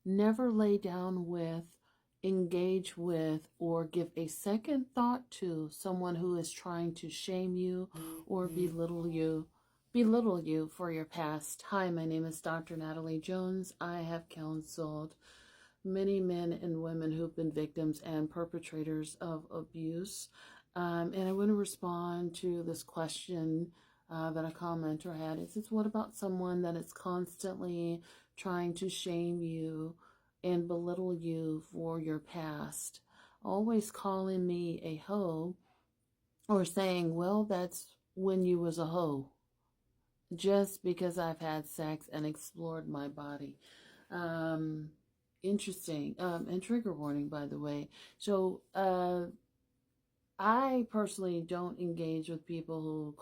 never lay down with, engage with, or give a second thought to someone who is trying to shame you or belittle you for your past. Hi, my name is Dr. Natalie Jones. I have counseled many men and women who've been victims and perpetrators of abuse. And I want to respond to this question that a commenter had. It says, what about someone that is constantly trying to shame you and belittle you for your past? Always calling me a hoe or saying, well, that's when you was a hoe, just because I've had sex and explored my body. Interesting. And trigger warning, by the way. So, I personally don't engage with people who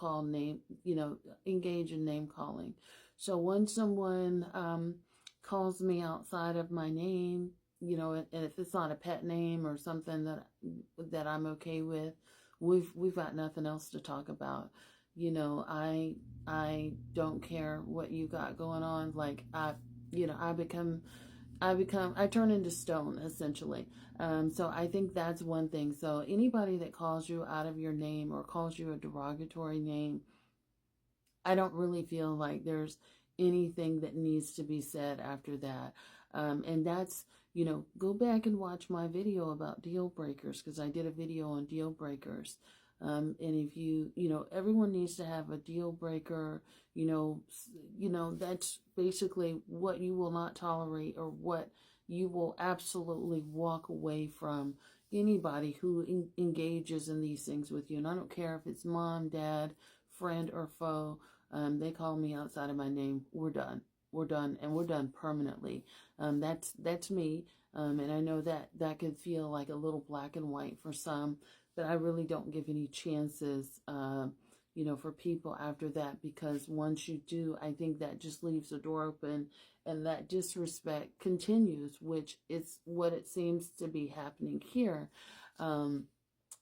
engage in name calling. So when someone calls me outside of my name, and if it's not a pet name or something that I'm okay with, we've got nothing else to talk about. I don't care what you got going on. Like I turn into stone, essentially. So I think that's one thing. So anybody that calls you out of your name or calls you a derogatory name, I don't really feel like there's anything that needs to be said after that. And that's, go back and watch my video about deal breakers, because I did a video on deal breakers. And if everyone needs to have a deal breaker, that's basically what you will not tolerate or what you will absolutely walk away from anybody who engages in these things with you. And I don't care if it's mom, dad, friend, or foe. They call me outside of my name. We're done. We're done, and we're done permanently. That's me. And I know that can feel like a little black and white for some, but I really don't give any chances, for people after that, because once you do, I think that just leaves the door open, and that disrespect continues, which is what it seems to be happening here,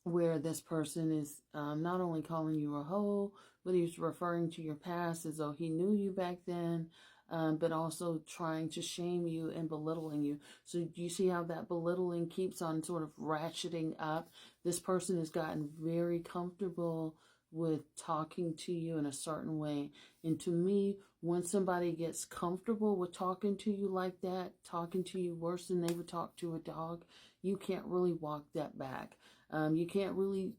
where this person is not only calling you a hoe, but he's referring to your past as though he knew you back then, but also trying to shame you and belittling you. So do you see how that belittling keeps on sort of ratcheting up? This person has gotten very comfortable with talking to you in a certain way. And to me, when somebody gets comfortable with talking to you like that, talking to you worse than they would talk to a dog, you can't really walk that back. You can't really,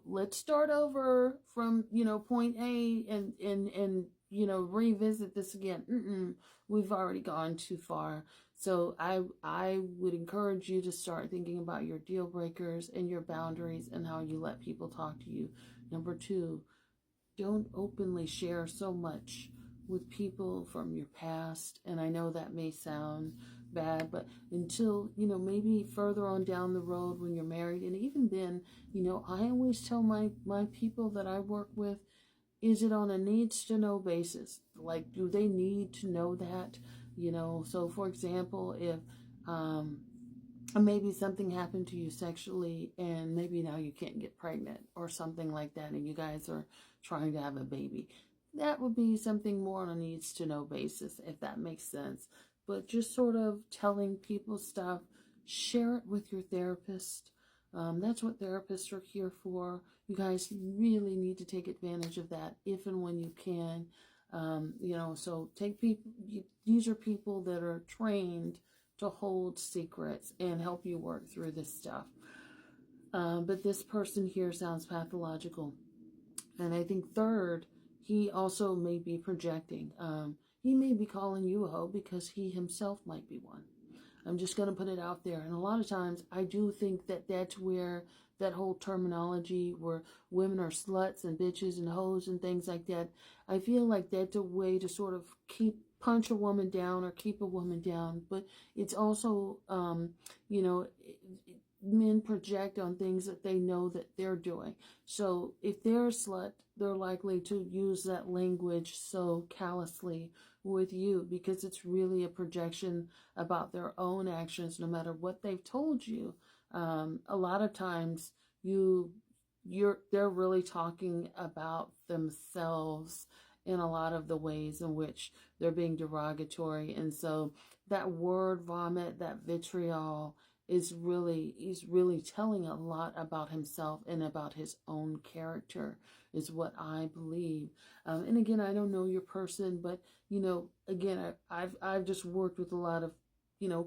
let's start over from, point A and revisit this again. We've already gone too far. So I would encourage you to start thinking about your deal breakers and your boundaries and how you let people talk to you. Number 2, don't openly share so much with people from your past. And I know that may sound bad, but until, maybe further on down the road when you're married, and even then, I always tell my people that I work with, is it on a needs to know basis? Like, do they need to know that? So for example, if maybe something happened to you sexually and maybe now you can't get pregnant or something like that, and you guys are trying to have a baby, that would be something more on a needs to know basis, if that makes sense. But just sort of telling people stuff, share it with your therapist. That's what therapists are here for. You guys really need to take advantage of that if and when you can. So take people, these are people that are trained to hold secrets and help you work through this stuff. But this person here sounds pathological. And I think third, he also may be projecting. He may be calling you a hoe because he himself might be one. I'm just going to put it out there. And a lot of times I do think that that's where that whole terminology where women are sluts and bitches and hoes and things like that, I feel like that's a way to sort of punch a woman down or keep a woman down. But it's also, men project on things that they know that they're doing. So if they're a slut, they're likely to use that language so callously with you because it's really a projection about their own actions, no matter what they've told you. A lot of times they're really talking about themselves in a lot of the ways in which they're being derogatory. And so that word vomit, that vitriol, he's really telling a lot about himself and about his own character, is what I believe. And again, I don't know your person, but again, I've just worked with a lot of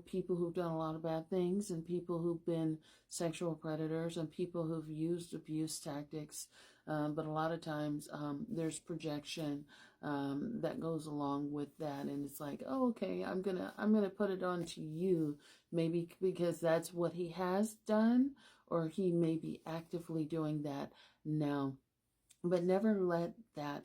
people who've done a lot of bad things, and people who've been sexual predators, and people who've used abuse tactics. But a lot of times there's projection that goes along with that, and it's like, oh, okay, I'm gonna put it on to you, maybe because that's what he has done, or he may be actively doing that now. But never let that.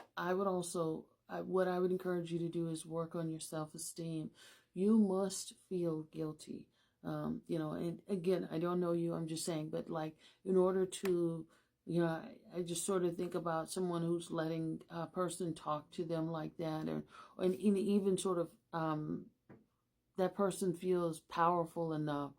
What I would encourage you to do is work on your self-esteem. You must feel guilty. And again, I don't know you, I'm just saying, but like, in order to, I just sort of think about someone who's letting a person talk to them like that, and even sort of, that person feels powerful enough,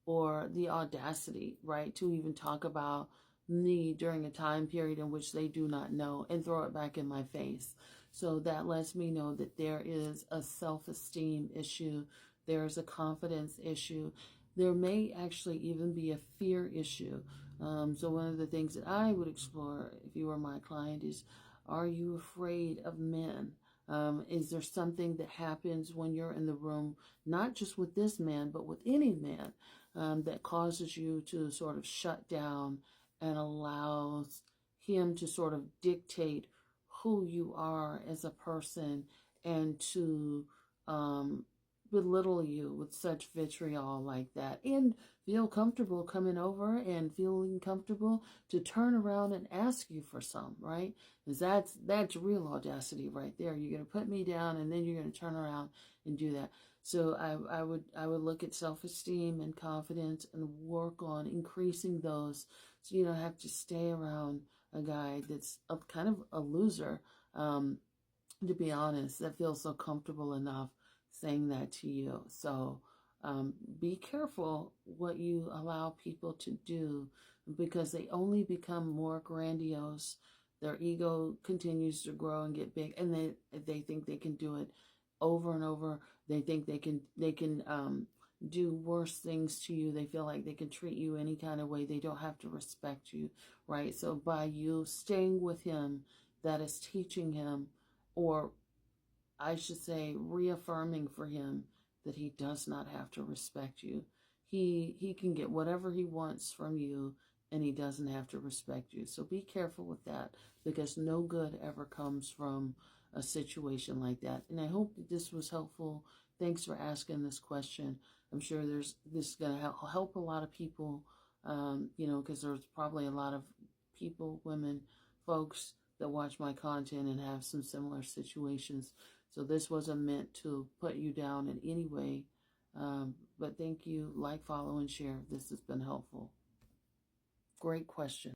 or the audacity, right, to even talk about me during a time period in which they do not know, and throw it back in my face. So that lets me know that there is a self-esteem issue. There's a confidence issue. There may actually even be a fear issue. So one of the things that I would explore if you were my client is, are you afraid of men? Is there something that happens when you're in the room, not just with this man, but with any man, that causes you to sort of shut down and allows him to sort of dictate who you are as a person, and to belittle you with such vitriol like that, and feel comfortable coming over, and feeling comfortable to turn around and ask you for some, right? Because that's real audacity right there. You're going to put me down, and then you're going to turn around and do that. So I would look at self-esteem and confidence and work on increasing those, so you don't have to stay around a guy that's kind of a loser, to be honest, that feels so comfortable enough saying that to you. So be careful what you allow people to do, because they only become more grandiose. Their ego continues to grow and get big, and they think they can do it over and over. They think they can do worse things to you. They feel like they can treat you any kind of way. They don't have to respect you, right? So by you staying with him, that is teaching him, or I should say reaffirming for him, that he does not have to respect you. He can get whatever he wants from you, and he doesn't have to respect you. So be careful with that, because no good ever comes from a situation like that. And I hope that this was helpful. Thanks for asking this question. I'm sure this is going to help a lot of people, because there's probably a lot of people, women, folks that watch my content and have some similar situations. So this wasn't meant to put you down in any way. But thank you. Like, follow, and share. This has been helpful. Great question.